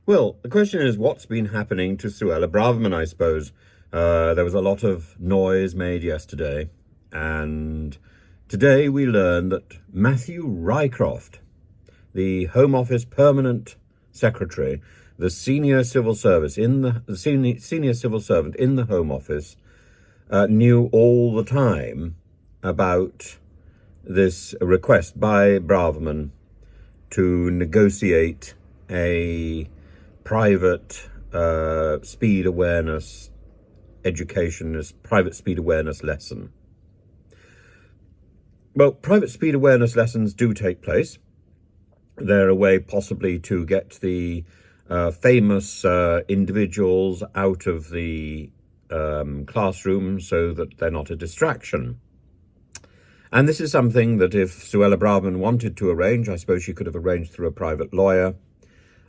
Well, the question is, what's been happening to Suella Braverman, I suppose. There was a lot of noise made yesterday, and today we learned that Matthew Rycroft, the Home Office Permanent Secretary, the senior civil service in the senior civil servant in the Home Office, knew all the time about this request by Braverman to negotiate a private speed awareness education, this private speed awareness lesson. Well, private speed awareness lessons do take place. They're a way possibly to get the famous individuals out of the classroom so that they're not a distraction. And this is something that if Suella Braverman wanted to arrange, I suppose she could have arranged through a private lawyer.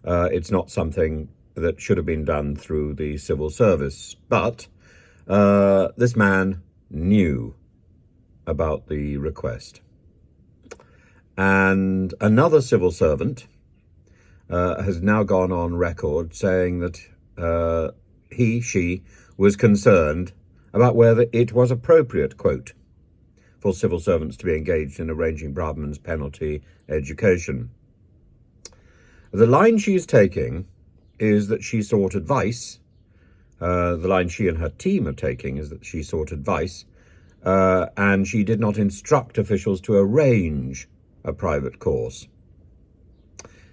It's not something that should have been done through the civil service. But this man knew about the request. And another civil servant has now gone on record saying that she was concerned about whether it was appropriate, quote, for civil servants to be engaged in arranging Braverman's penalty education. The line she's taking is that she sought advice. The line she and her team are taking is that she sought advice, and she did not instruct officials to arrange a private course.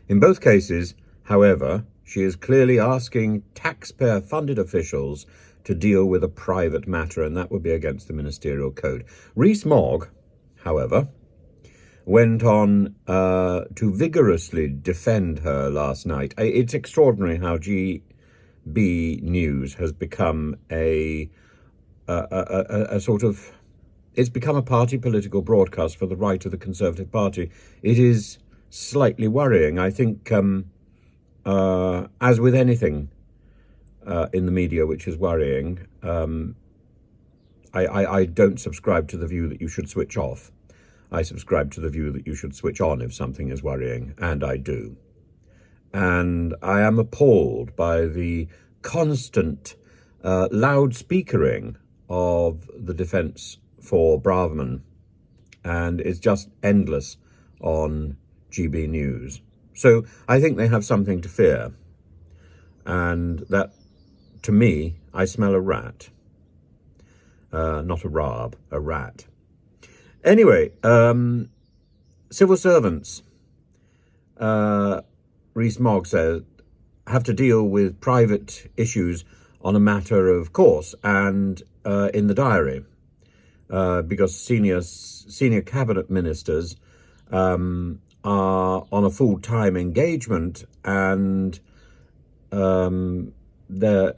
In both cases, however, she is clearly asking taxpayer-funded officials to deal with a private matter, and that would be against the ministerial code. Rees-Mogg, however, went on to vigorously defend her last night. It's extraordinary how GB News has become a sort of, it's become a party political broadcast for the right of the Conservative Party. It is slightly worrying. I think, as with anything in the media which is worrying, I don't subscribe to the view that you should switch off. I subscribe to the view that you should switch on if something is worrying, and I do. And I am appalled by the constant loudspeakering of the defence for Braverman, and it's just endless on GB News. So I think they have something to fear, and that, to me, I smell a rat. Not a rab, a rat. Anyway, civil servants, Rees-Mogg says, have to deal with private issues on a matter of course and in the diary, because senior cabinet ministers are on a full-time engagement, and their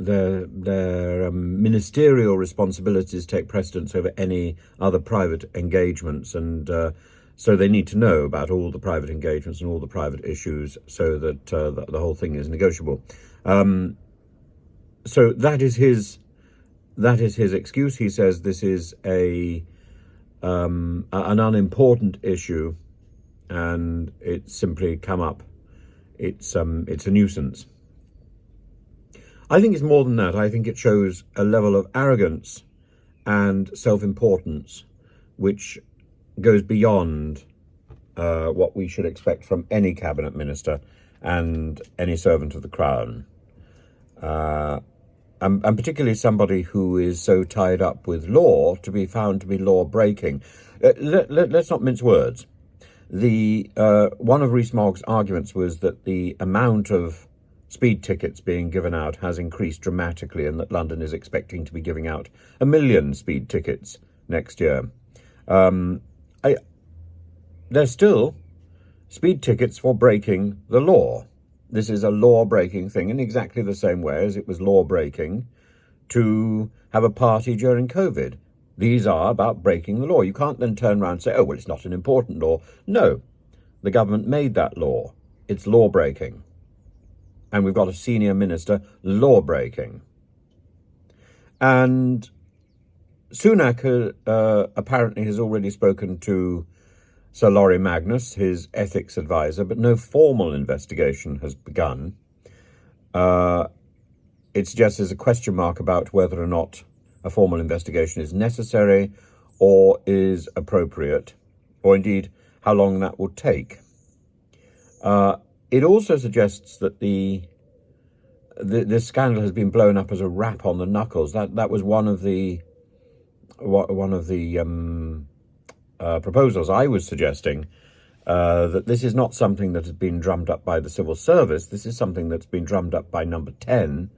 ministerial responsibilities take precedence over any other private engagements, and so they need to know about all the private engagements and all the private issues so that the whole thing is negotiable. So that is his excuse. He says this is an unimportant issue, and it's simply come up. It's a nuisance. I think it's more than that. I think it shows a level of arrogance and self-importance which goes beyond what we should expect from any cabinet minister and any servant of the crown. And particularly somebody who is so tied up with law to be found to be law-breaking. Let's not mince words. One of Rees-Mogg's arguments was that the amount of speed tickets being given out has increased dramatically, and that London is expecting to be giving out 1 million speed tickets next year. There's still speed tickets for breaking the law. This is a law-breaking thing in exactly the same way as it was law-breaking to have a party during COVID. These are about breaking the law. You can't then turn around and say, oh, well, it's not an important law. No, the government made that law. It's law-breaking. And we've got a senior minister law-breaking. And Sunak apparently has already spoken to Sir Laurie Magnus, his ethics advisor, but no formal investigation has begun. It suggests there's a question mark about whether or not a formal investigation is necessary or is appropriate, or indeed how long that will take. It also suggests that this scandal has been blown up as a rap on the knuckles. That was one of the proposals I was suggesting, that this is not something that has been drummed up by the civil service. This is something that's been drummed up by Number 10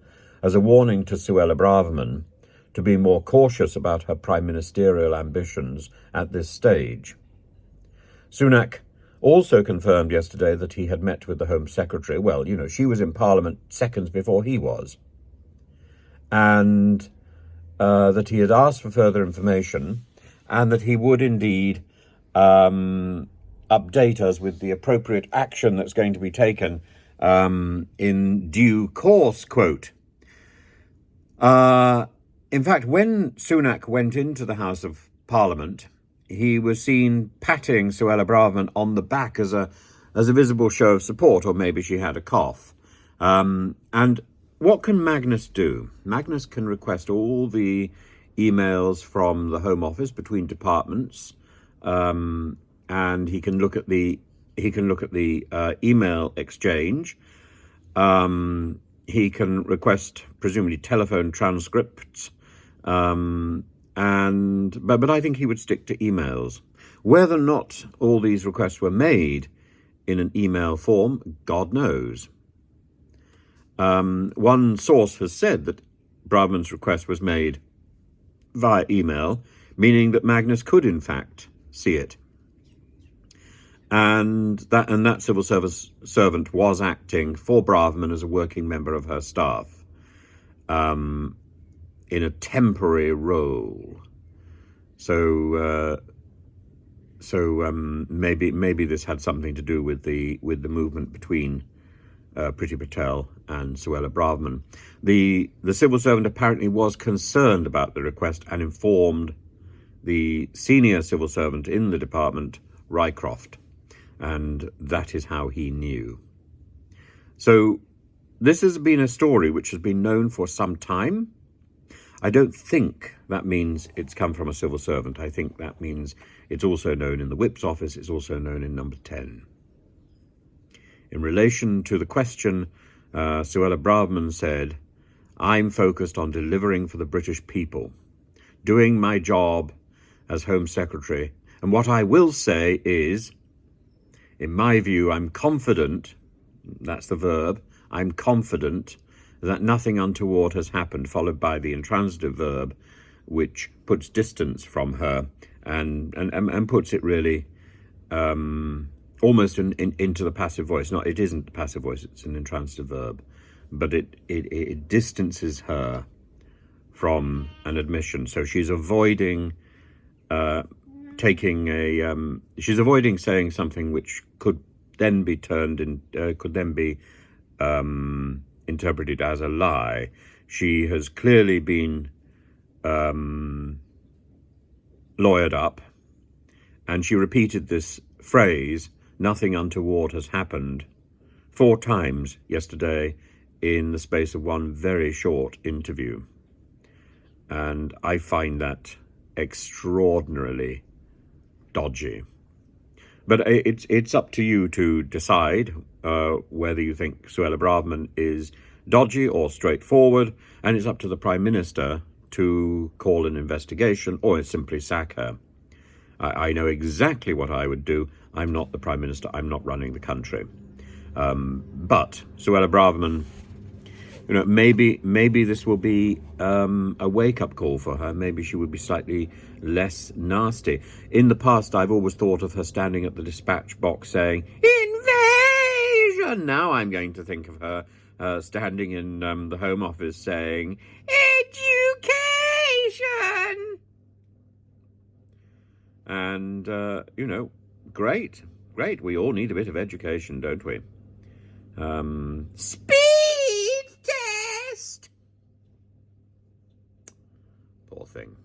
as a warning to Suella Braverman to be more cautious about her prime ministerial ambitions at this stage. Sunak also confirmed yesterday that he had met with the Home Secretary. Well, she was in Parliament seconds before he was. And that he had asked for further information and that he would indeed update us with the appropriate action that's going to be taken in due course, quote. In fact, when Sunak went into the House of Parliament, he was seen patting Suella Braverman on the back as a visible show of support, or maybe she had a cough. And what can Magnus do? Magnus can request all the emails from the Home Office between departments, and he can look at the email exchange. He can request presumably telephone transcripts, but I think he would stick to emails. Whether or not all these requests were made in an email form, God knows. One source has said that Braverman's request was made via email, meaning that Magnus could in fact see it. And that civil service servant was acting for Braverman as a working member of her staff, in a temporary role. So maybe this had something to do with the movement between Priti Patel and Suella Braverman. The civil servant apparently was concerned about the request and informed the senior civil servant in the department, Rycroft, and that is how he knew. So this has been a story which has been known for some time. I don't think that means it's come from a civil servant. I think that means it's also known in the Whip's office. It's also known in Number 10. In relation to the question, Suella Braverman said, "I'm focused on delivering for the British people, doing my job as Home Secretary. And what I will say is, in my view, I'm confident," that's the verb, "I'm confident that nothing untoward has happened," followed by the intransitive verb, which puts distance from her and puts it really almost into the passive voice. It isn't the passive voice, it's an intransitive verb, but it distances her from an admission. So she's avoiding she's avoiding saying something which could then be interpreted as a lie. She has clearly been lawyered up, and she repeated this phrase, "nothing untoward has happened," 4 times yesterday in the space of one very short interview. And I find that extraordinarily dodgy. But it's up to you to decide whether you think Suella Braverman is dodgy or straightforward, and it's up to the Prime Minister to call an investigation or simply sack her. I know exactly what I would do. I'm not the Prime Minister. I'm not running the country. But Suella Braverman, maybe this will be a wake-up call for her. Maybe she would be slightly less nasty. In the past, I've always thought of her standing at the dispatch box saying, "Invasion!" Now I'm going to think of her standing in the Home Office saying, "Education!" And, great. We all need a bit of education, don't we? Speed test! Poor thing.